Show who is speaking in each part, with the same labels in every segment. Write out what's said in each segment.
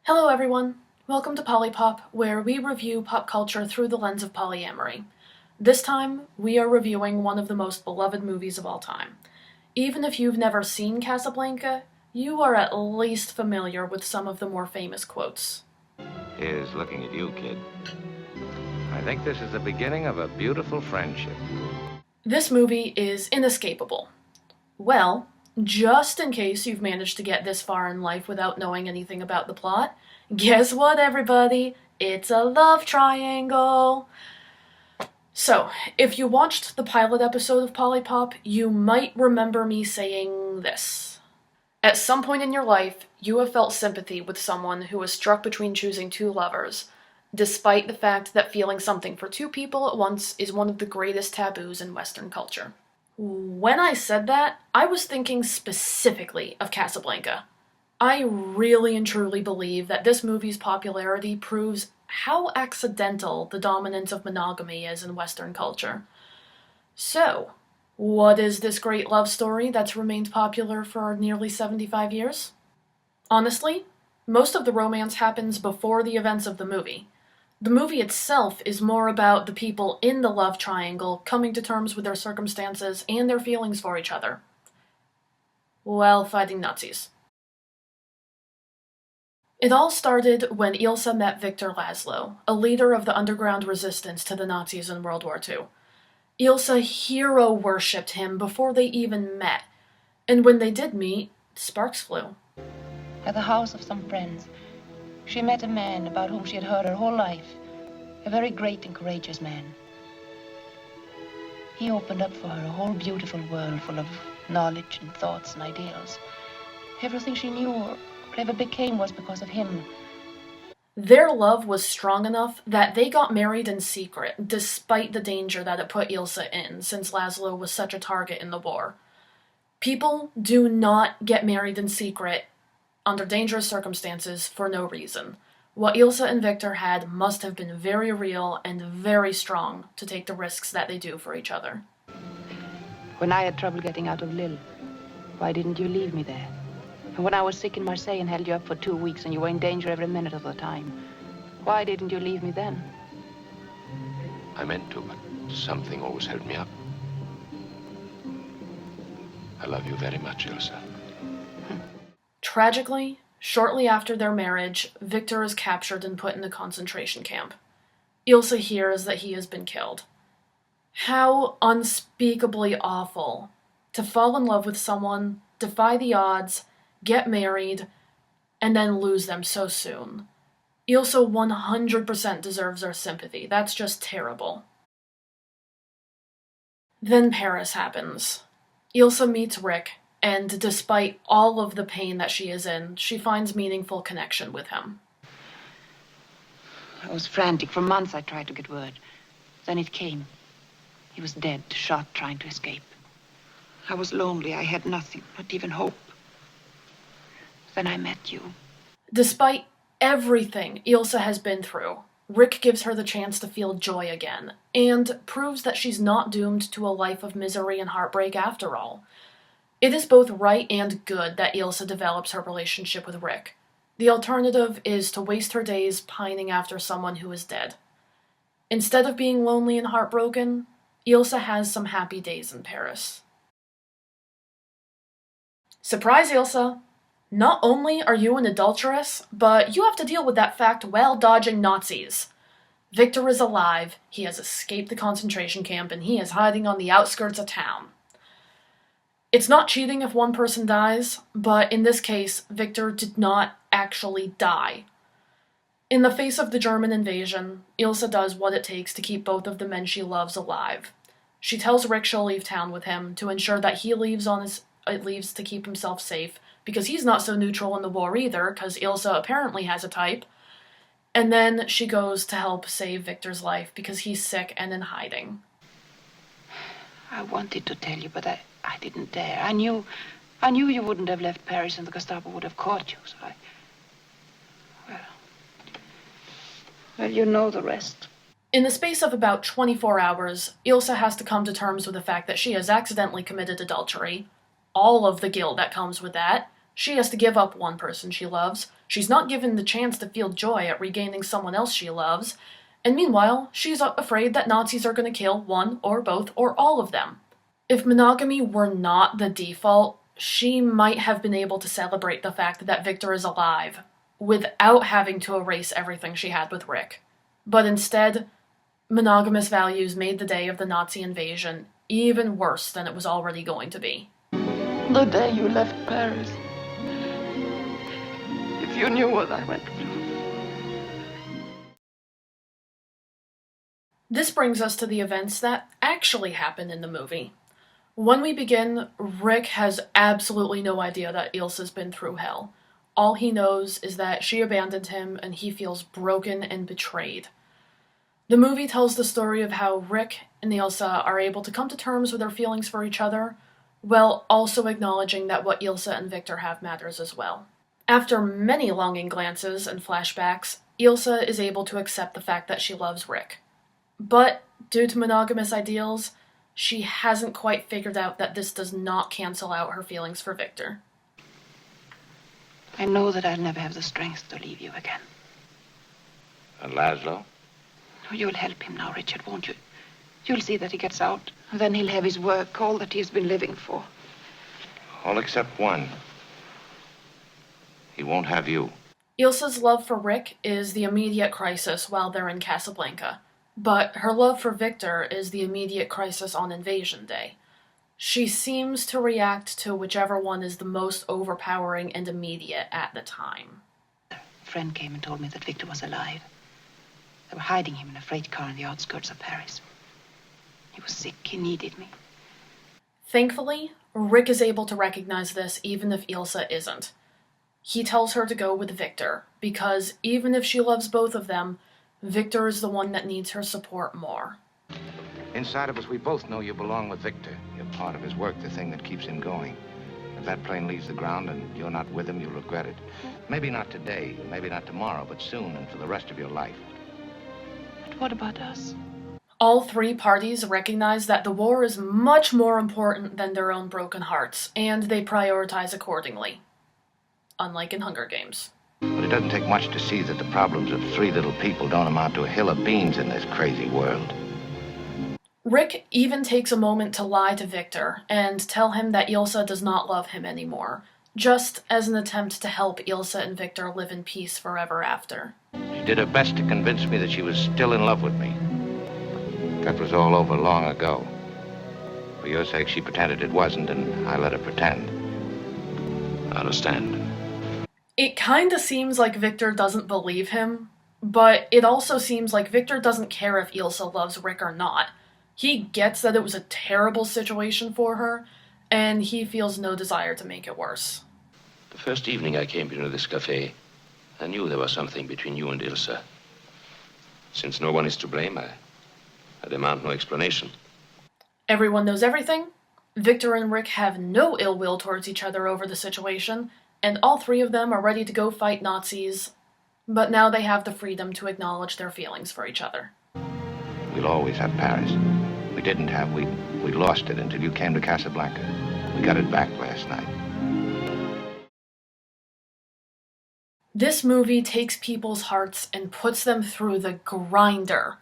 Speaker 1: Hello everyone! Welcome to Polypop, where we review pop culture through the lens of polyamory. This time, we are reviewing one of the most beloved movies of all time. Even if you've never seen Casablanca, you are at least familiar with some of the more famous quotes.
Speaker 2: Here's looking at you, kid. I think this is the beginning of a beautiful friendship.
Speaker 1: This movie is inescapable. Well, just in case you've managed to get this far in life without knowing anything about the plot, guess what, everybody? It's a love triangle! So, if you watched the pilot episode of Polypop, you might remember me saying this. At some point in your life, you have felt sympathy with someone who was struck between choosing two lovers, despite the fact that feeling something for two people at once is one of the greatest taboos in Western culture. When I said that, I was thinking specifically of Casablanca. I really and truly believe that this movie's popularity proves how accidental the dominance of monogamy is in Western culture. So, what is this great love story that's remained popular for nearly 75 years? Honestly, most of the romance happens before the events of the movie. The movie itself is more about the people in the love triangle coming to terms with their circumstances and their feelings for each other, while fighting Nazis. It all started when Ilsa met Victor Laszlo, a leader of the underground resistance to the Nazis in World War II. Ilsa hero-worshipped him before they even met, and when they did meet, sparks flew.
Speaker 3: At the house of some friends, she met a man about whom she had heard her whole life, a very great and courageous man. He opened up for her a whole beautiful world full of knowledge and thoughts and ideals. Everything she knew or ever became was because of him.
Speaker 1: Their love was strong enough that they got married in secret, despite the danger that it put Ilsa in, since Laszlo was such a target in the war. People do not get married in secret under dangerous circumstances for no reason. What Ilsa and Victor had must have been very real and very strong to take the risks that they do for each other.
Speaker 3: When I had trouble getting out of Lille, why didn't you leave me there? And when I was sick in Marseille and held you up for 2 weeks and you were in danger every minute of the time, why didn't you leave me then?
Speaker 2: I meant to, but something always held me up. I love you very much, Ilsa.
Speaker 1: Tragically, shortly after their marriage, Victor is captured and put in a concentration camp. Ilsa hears that he has been killed. How unspeakably awful to fall in love with someone, defy the odds, get married, and then lose them so soon. Ilsa 100% deserves our sympathy. That's just terrible. Then Paris happens. Ilsa meets Rick, and despite all of the pain that she is in, she finds meaningful connection with him.
Speaker 3: I was frantic. For months I tried to get word. Then it came. He was dead, shot trying to escape. I was lonely. I had nothing, not even hope. Then I met you.
Speaker 1: Despite everything Ilsa has been through, Rick gives her the chance to feel joy again, and proves that she's not doomed to a life of misery and heartbreak after all. It is both right and good that Ilsa develops her relationship with Rick. The alternative is to waste her days pining after someone who is dead. Instead of being lonely and heartbroken, Ilsa has some happy days in Paris. Surprise, Ilsa! Not only are you an adulteress, but you have to deal with that fact while dodging Nazis. Victor is alive, he has escaped the concentration camp, and he is hiding on the outskirts of town. It's not cheating if one person dies, but in this case, Victor did not actually die. In the face of the German invasion, Ilsa does what it takes to keep both of the men she loves alive. She tells Rick she'll leave town with him to ensure that he leaves to keep himself safe, because he's not so neutral in the war either, because Ilsa apparently has a type. And then she goes to help save Victor's life because he's sick and in hiding.
Speaker 3: I wanted to tell you, but I didn't dare. I knew you wouldn't have left Paris and the Gestapo would have caught you, so Well, you know the rest.
Speaker 1: In the space of about 24 hours, Ilsa has to come to terms with the fact that she has accidentally committed adultery, all of the guilt that comes with that. She has to give up one person she loves. She's not given the chance to feel joy at regaining someone else she loves, and meanwhile, she's afraid that Nazis are going to kill one or both or all of them. If monogamy were not the default, she might have been able to celebrate the fact that Victor is alive, without having to erase everything she had with Rick. But instead, monogamous values made the day of the Nazi invasion even worse than it was already going to be.
Speaker 4: The day you left Paris, if you knew what I went through.
Speaker 1: This brings us to the events that actually happen in the movie. When we begin, Rick has absolutely no idea that Ilsa's been through hell. All he knows is that she abandoned him and he feels broken and betrayed. The movie tells the story of how Rick and Ilsa are able to come to terms with their feelings for each other, while also acknowledging that what Ilsa and Victor have matters as well. After many longing glances and flashbacks, Ilsa is able to accept the fact that she loves Rick. But, due to monogamous ideals, she hasn't quite figured out that this does not cancel out her feelings for Victor.
Speaker 3: I know that I'll never have the strength to leave you again.
Speaker 2: And Laszlo?
Speaker 3: Oh, you'll help him now, Richard, won't you? You'll see that he gets out, and then he'll have his work, all that he's been living for.
Speaker 2: All except one. He won't have you.
Speaker 1: Ilsa's love for Rick is the immediate crisis while they're in Casablanca, but her love for Victor is the immediate crisis on Invasion Day. She seems to react to whichever one is the most overpowering and immediate at the time.
Speaker 3: A friend came and told me that Victor was alive. They were hiding him in a freight car in the outskirts of Paris. He was sick. He needed me.
Speaker 1: Thankfully, Rick is able to recognize this even if Ilsa isn't. He tells her to go with Victor, because even if she loves both of them, Victor is the one that needs her support more.
Speaker 2: Inside of us, we both know you belong with Victor. You're part of his work, the thing that keeps him going. If that plane leaves the ground and you're not with him, you'll regret it. Maybe not today, maybe not tomorrow, but soon and for the rest of your life.
Speaker 3: But what about us?
Speaker 1: All three parties recognize that the war is much more important than their own broken hearts, and they prioritize accordingly. Unlike in Hunger Games.
Speaker 2: But it doesn't take much to see that the problems of three little people don't amount to a hill of beans in this crazy world.
Speaker 1: Rick even takes a moment to lie to Victor and tell him that Ilsa does not love him anymore, just as an attempt to help Ilsa and Victor live in peace forever after.
Speaker 2: She did her best to convince me that she was still in love with me. That was all over long ago. For your sake, she pretended it wasn't, and I let her pretend. I understand.
Speaker 1: It kinda seems like Victor doesn't believe him, but it also seems like Victor doesn't care if Ilsa loves Rick or not. He gets that it was a terrible situation for her, and he feels no desire to make it worse.
Speaker 5: The first evening I came into this cafe, I knew there was something between you and Ilsa. Since no one is to blame, I demand no explanation.
Speaker 1: Everyone knows everything. Victor and Rick have no ill will towards each other over the situation, and all three of them are ready to go fight Nazis, but now they have the freedom to acknowledge their feelings for each other.
Speaker 2: We'll always have Paris. We didn't have, we lost it until you came to Casablanca. We got it back last night.
Speaker 1: This movie takes people's hearts and puts them through the grinder.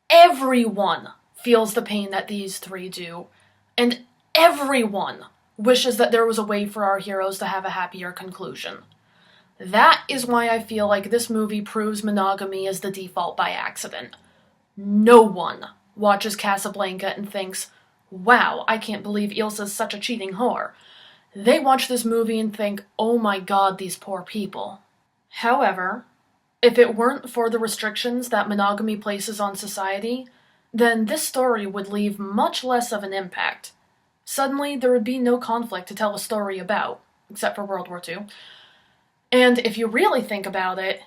Speaker 1: Everyone feels the pain that these three do, and everyone wishes that there was a way for our heroes to have a happier conclusion. That is why I feel like this movie proves monogamy is the default by accident. No one watches Casablanca and thinks, wow, I can't believe Ilsa's such a cheating whore. They watch this movie and think, oh my god, these poor people. However, if it weren't for the restrictions that monogamy places on society, then this story would leave much less of an impact. Suddenly, there would be no conflict to tell a story about, except for World War II. And if you really think about it,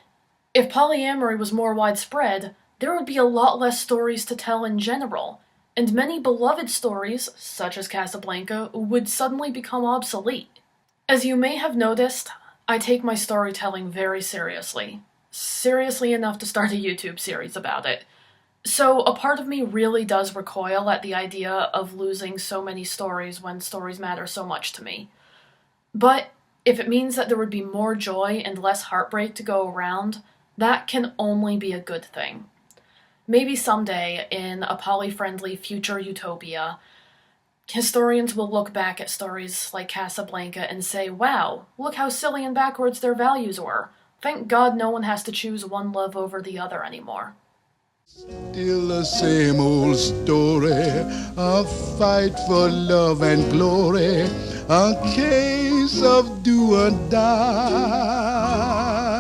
Speaker 1: if polyamory was more widespread, there would be a lot less stories to tell in general, and many beloved stories, such as Casablanca, would suddenly become obsolete. As you may have noticed, I take my storytelling very seriously. Seriously enough to start a YouTube series about it. So a part of me really does recoil at the idea of losing so many stories when stories matter so much to me. But If it means that there would be more joy and less heartbreak to go around, that can only be a good thing. Maybe someday, in a poly-friendly future utopia, historians will look back at stories like Casablanca and say, wow, look how silly and backwards their values were. Thank God no one has to choose one love over the other anymore.
Speaker 6: Still the same old story, a fight for love and glory, a case of do or die.